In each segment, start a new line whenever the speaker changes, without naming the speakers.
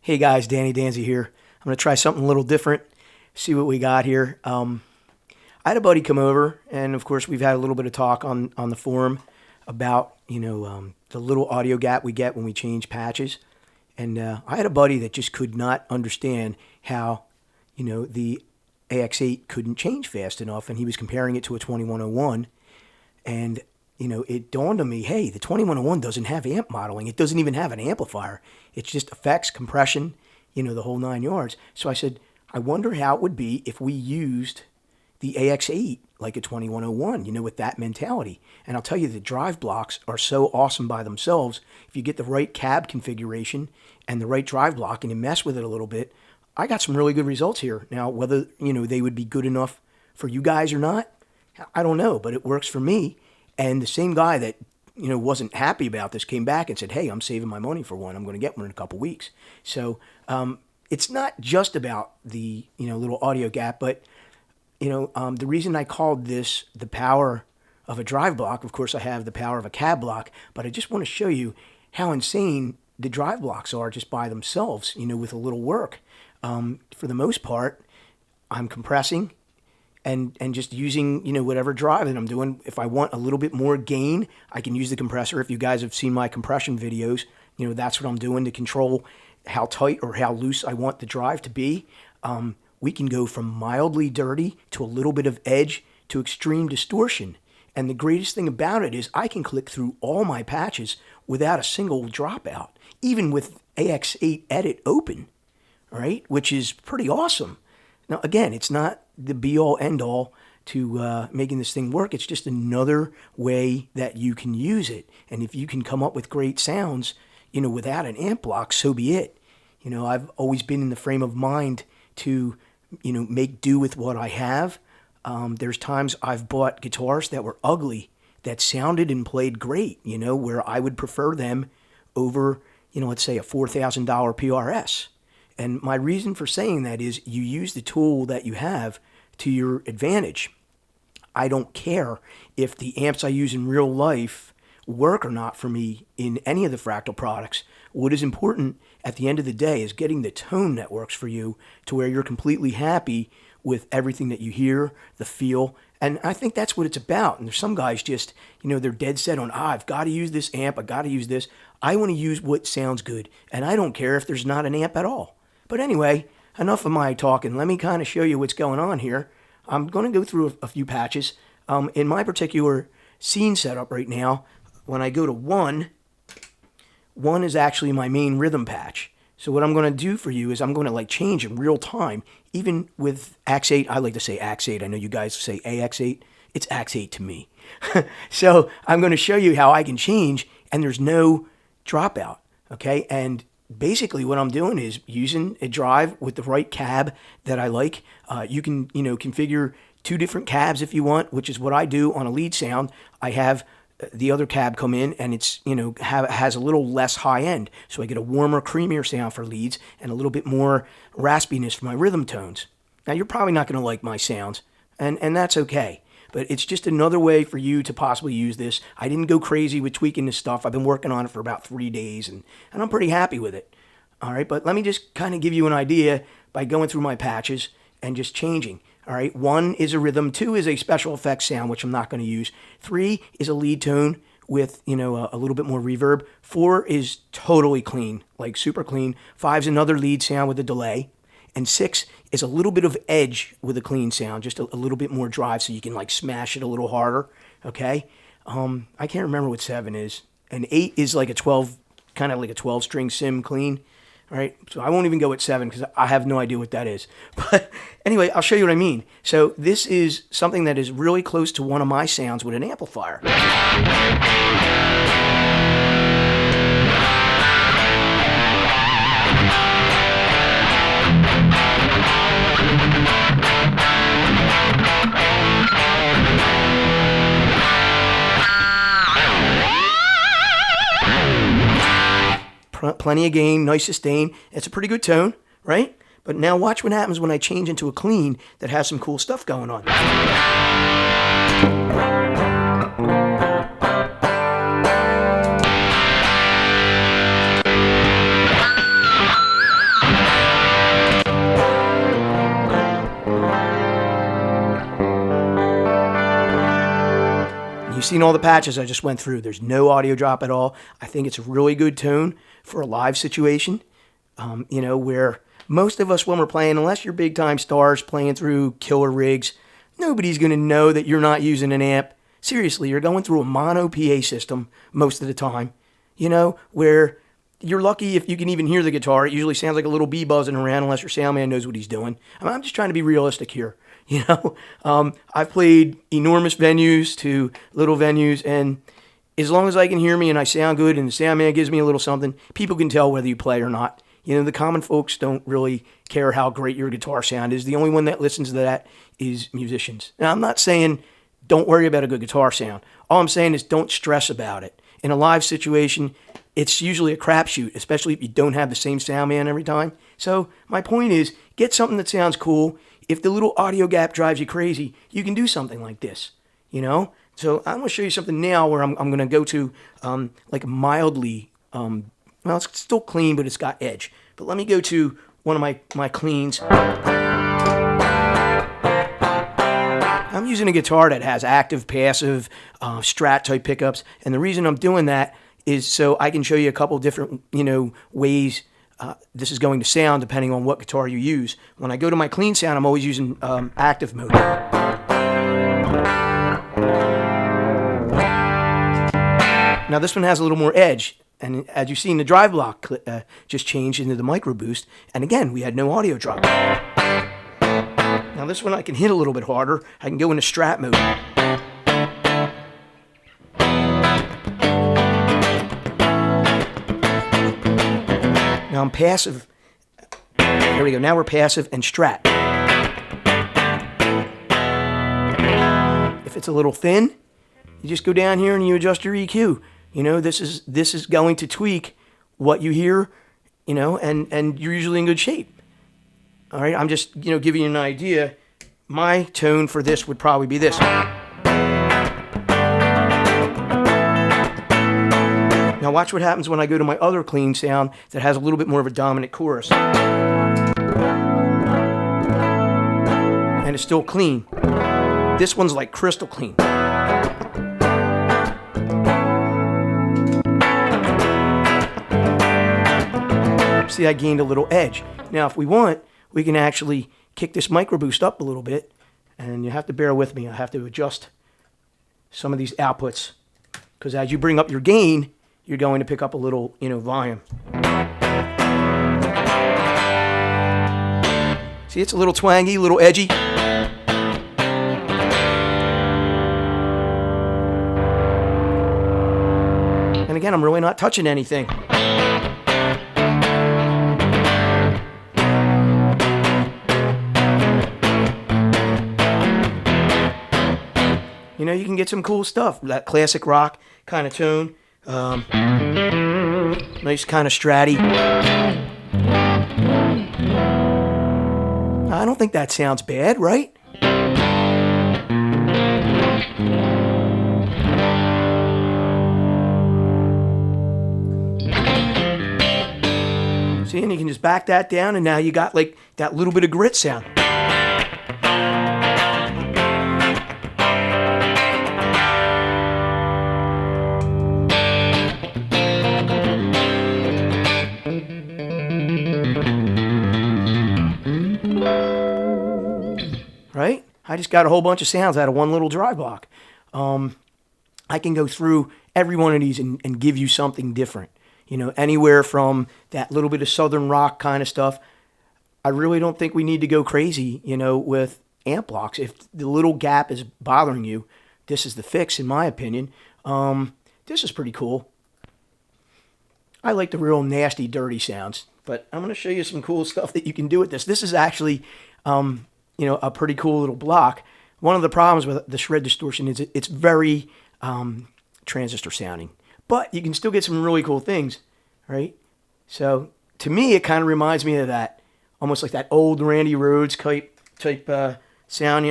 Hey guys, Danny Danzy here. I'm going to try something a little different, see what we got here. I had a buddy come over, and of course we've had a little bit of talk on the forum about, the little audio gap we get when we change patches. And I had a buddy that just could not understand how, the AX8 couldn't change fast enough, and he was comparing it to a 2101. And it dawned on me, hey, the 2101 doesn't have amp modeling. It doesn't even have an amplifier. It's just effects, compression, the whole 9 yards. So I said, I wonder how it would be if we used the AX8 like a 2101, with that mentality. And I'll tell you, the drive blocks are so awesome by themselves. If you get the right cab configuration and the right drive block and you mess with it a little bit, I got some really good results here. Now, whether, they would be good enough for you guys or not, I don't know, but it works for me. And the same guy that, wasn't happy about this came back and said, hey, I'm saving my money for one. I'm going to get one in a couple weeks. So it's not just about the, little audio gap, but, the reason I called this the power of a drive block, of course, I have the power of a cab block, but I just want to show you how insane the drive blocks are just by themselves, with a little work. For the most part, I'm compressing and just using, whatever drive that I'm doing. If I want a little bit more gain, I can use the compressor. If you guys have seen my compression videos, that's what I'm doing to control how tight or how loose I want the drive to be. We can go from mildly dirty to a little bit of edge to extreme distortion. And the greatest thing about it is I can click through all my patches without a single dropout, even with AX8 Edit open, right? Which is pretty awesome. Now, again, it's not the be-all, end-all to making this thing work. It's just another way that you can use it. And if you can come up with great sounds, without an amp block, so be it. I've always been in the frame of mind to, make do with what I have. There's times I've bought guitars that were ugly, that sounded and played great, where I would prefer them over, let's say a $4,000 PRS. And my reason for saying that is you use the tool that you have to your advantage. I don't care if the amps I use in real life work or not for me in any of the Fractal products. What is important at the end of the day is getting the tone that works for you to where you're completely happy with everything that you hear, the feel. And I think that's what it's about. And there's some guys just, they're dead set on, I've got to use this amp, I got to use this. I want to use what sounds good. And I don't care if there's not an amp at all. But anyway, enough of my talking. Let me kind of show you what's going on here. I'm going to go through a few patches. In my particular scene setup right now, when I go to 1 is actually my main rhythm patch. So what I'm going to do for you is I'm going to change in real time. Even with AX8, I like to say AX8. I know you guys say AX8. It's AX8 to me. So I'm going to show you how I can change, and there's no dropout. Okay, and basically what I'm doing is using a drive with the right cab that I like. You can, configure 2 different cabs if you want, which is what I do on a lead sound. I have the other cab come in and it's, has a little less high end. So I get a warmer, creamier sound for leads and a little bit more raspiness for my rhythm tones. Now you're probably not going to like my sounds, and that's okay. But it's just another way for you to possibly use this. I didn't go crazy with tweaking this stuff. I've been working on it for about 3 days, and I'm pretty happy with it. All right, but let me just kind of give you an idea by going through my patches and just changing. All right, 1 is a rhythm, 2 is a special effects sound, which I'm not going to use. 3 is a lead tone with, a little bit more reverb. 4 is totally clean, like super clean. 5 is another lead sound with a delay. And 6 is a little bit of edge with a clean sound, just a little bit more drive so you can smash it a little harder, okay? I can't remember what 7 is. And 8 is like a 12, kind of like a 12-string sim clean, all right? So I won't even go with 7 because I have no idea what that is. But anyway, I'll show you what I mean. So this is something that is really close to one of my sounds with an amplifier. Plenty of gain, nice sustain. It's a pretty good tone, right? But now watch what happens when I change into a clean that has some cool stuff going on. seen all the patches I just went through. There's no audio drop at all. I think it's a really good tone for a live situation, where most of us when we're playing, unless you're big time stars playing through killer rigs, nobody's going to know that you're not using an amp. Seriously, you're going through a mono PA system most of the time, where you're lucky if you can even hear the guitar. It usually sounds like a little bee buzzing around unless your sound man knows what he's doing. I'm just trying to be realistic here. I've played enormous venues to little venues, and as long as I can hear me and I sound good and the sound man gives me a little something, people can tell whether you play or not. The common folks don't really care how great your guitar sound is. The only one that listens to that is musicians. Now, I'm not saying don't worry about a good guitar sound. All I'm saying is don't stress about it. In a live situation, it's usually a crapshoot, especially if you don't have the same sound man every time. So my point is, get something that sounds cool. If the little audio gap drives you crazy, you can do something like this, So I'm going to show you something now where I'm going to go to like mildly, it's still clean, but it's got edge. But let me go to one of my cleans. I'm using a guitar that has active, passive, Strat type pickups. And the reason I'm doing that is so I can show you a couple different, ways this is going to sound depending on what guitar you use. When I go to my clean sound, I'm always using active mode. Now this one has a little more edge. And as you've seen, the drive block just changed into the micro boost. And again, we had no audio drop. Now this one I can hit a little bit harder. I can go into Strat mode. Now I'm passive. There we go. Now we're passive and Strat. If it's a little thin, you just go down here and you adjust your EQ. This is going to tweak what you hear, and you're usually in good shape. All right, I'm just, giving you an idea. My tone for this would probably be this. Now watch what happens when I go to my other clean sound that has a little bit more of a dominant chorus. And it's still clean. This one's like crystal clean. See, I gained a little edge. Now if we want, we can actually kick this micro boost up a little bit, and you have to bear with me. I have to adjust some of these outputs, because as you bring up your gain, you're going to pick up a little, volume. See, it's a little twangy, a little edgy. And again, I'm really not touching anything. You can get some cool stuff. That classic rock kind of tone. Nice kind of stratty. I don't think that sounds bad, right? See, and you can just back that down, and now you got like that little bit of grit sound. Right? I just got a whole bunch of sounds out of one little drive block. I can go through every one of these and give you something different. Anywhere from that little bit of southern rock kind of stuff. I really don't think we need to go crazy, with amp blocks. If the little gap is bothering you, this is the fix, in my opinion. This is pretty cool. I like the real nasty, dirty sounds, but I'm going to show you some cool stuff that you can do with this. This is actually a pretty cool little block. One of the problems with the shred distortion is it's very transistor sounding, but you can still get some really cool things, right? So to me, it kind of reminds me of that, almost like that old Randy Rhoads type sound,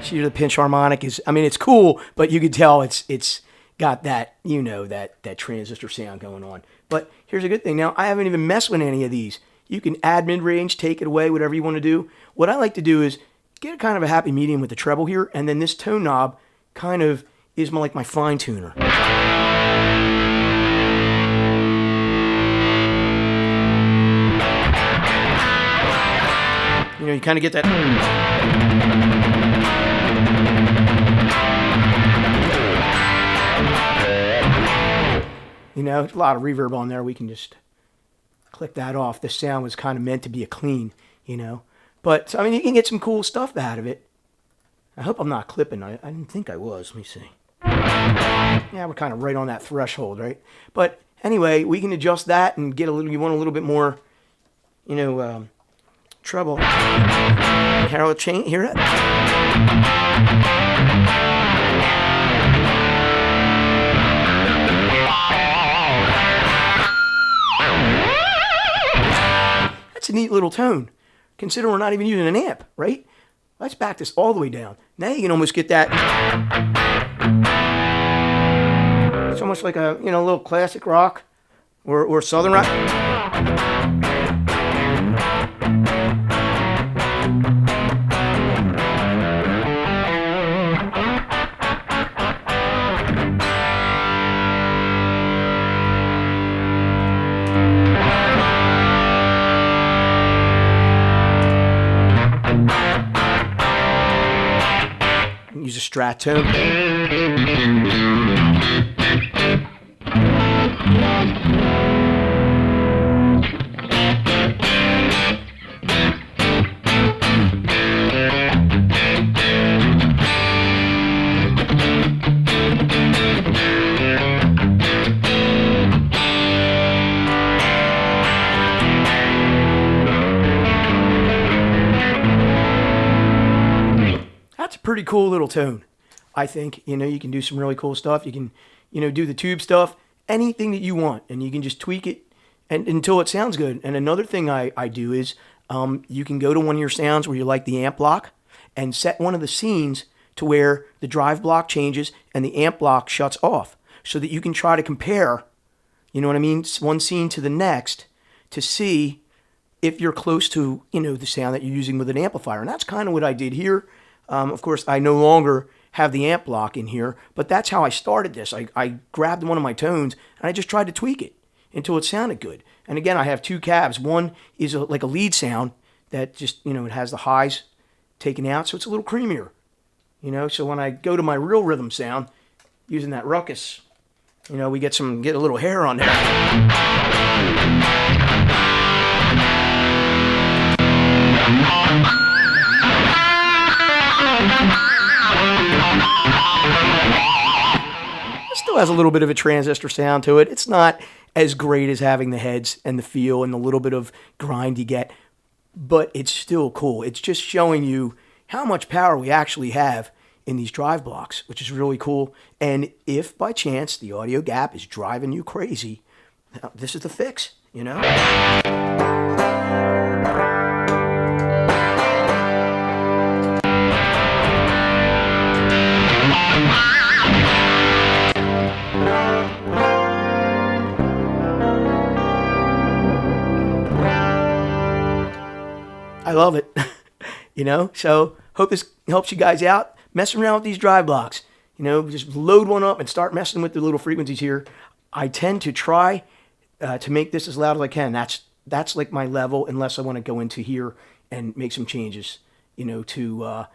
See, the pinch harmonic is, it's cool, but you can tell it's got that, that transistor sound going on. But here's a good thing. Now, I haven't even messed with any of these. You can add mid-range, take it away, whatever you want to do. What I like to do is get a kind of a happy medium with the treble here, and then this tone knob kind of is like my fine tuner. You know, you kind of get that. You know, a lot of reverb on there. We can just click that off. The sound was kind of meant to be a clean, you know. But, I mean, you can get some cool stuff out of it. I hope I'm not clipping. I didn't think I was. Let me see. Yeah, we're kind of right on that threshold, right? But anyway, we can adjust that and get a little, you want a little bit more, you know, treble. Harold chain, hear it? That's a neat little tone. Consider we're not even using an amp, right? Let's back this all the way down. Now you can almost get that. It's almost like a, you know, little classic rock or southern rock. Use a strat tone. That's a pretty cool little tone, I think. You know, you can do some really cool stuff. You can, you know, do the tube stuff, anything that you want, and you can just tweak it and until it sounds good. And another thing I do is you can go to one of your sounds where you like the amp block and set one of the scenes to where the drive block changes and the amp block shuts off so that you can try to compare, you know what I mean, one scene to the next to see if you're close to, you know, the sound that you're using with an amplifier. And that's kind of what I did here. Of course, I no longer have the amp block in here, but that's how I started this. I grabbed one of my tones, and I just tried to tweak it until it sounded good. And again, I have two cabs. One is like a lead sound that just, you know, it has the highs taken out, so it's a little creamier. You know, so when I go to my real rhythm sound, using that ruckus, you know, we get a little hair on there. It still has a little bit of a transistor sound to it. It's not as great as having the heads and the feel and the little bit of grind you get, but it's still cool. It's just showing you how much power we actually have in these drive blocks, which is really cool. And if by chance the audio gap is driving you crazy, this is the fix, you know? I love it, you know, so hope this helps you guys out. Messing around with these drive blocks, you know, just load one up and start messing with the little frequencies here. I tend to try to make this as loud as I can. That's like my level, unless I want to go into here and make some changes, you know, to,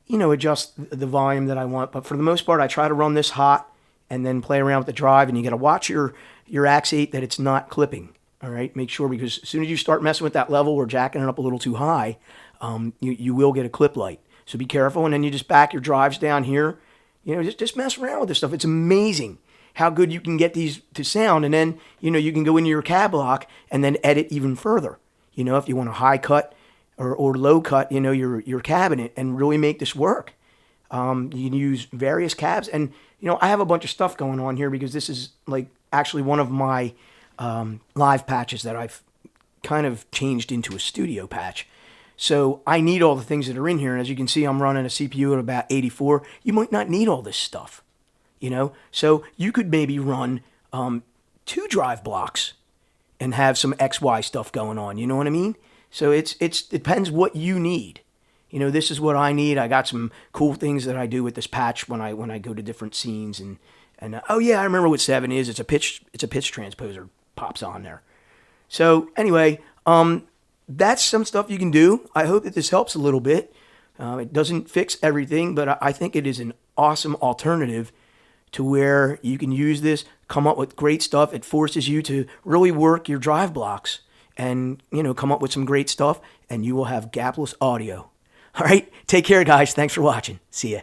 you know, adjust the volume that I want. But for the most part, I try to run this hot and then play around with the drive, and you got to watch your AX8 that it's not clipping. All right, make sure, because as soon as you start messing with that level or jacking it up a little too high, you will get a clip light. So be careful, and then you just back your drives down here. You know, just mess around with this stuff. It's amazing how good you can get these to sound, and then, you know, you can go into your cab block and then edit even further. You know, if you want a high cut or low cut, you know, your cabinet, and really make this work. You can use various cabs, and, you know, I have a bunch of stuff going on here because this is like actually one of my live patches that I've kind of changed into a studio patch. So I need all the things that are in here. And as you can see, I'm running a CPU at about 84. You might not need all this stuff, you know? So you could maybe run two drive blocks and have some XY stuff going on. You know what I mean? So it depends what you need. You know, this is what I need. I got some cool things that I do with this patch when I go to different scenes and oh yeah, I remember what 7 is. It's a pitch transposer pops on there. So anyway, that's some stuff you can do. I hope that this helps a little bit. It doesn't fix everything, but I think it is an awesome alternative to where you can use this, come up with great stuff. It forces you to really work your drive blocks and, you know, come up with some great stuff, and you will have gapless audio. All right, take care, guys. Thanks for watching. See ya.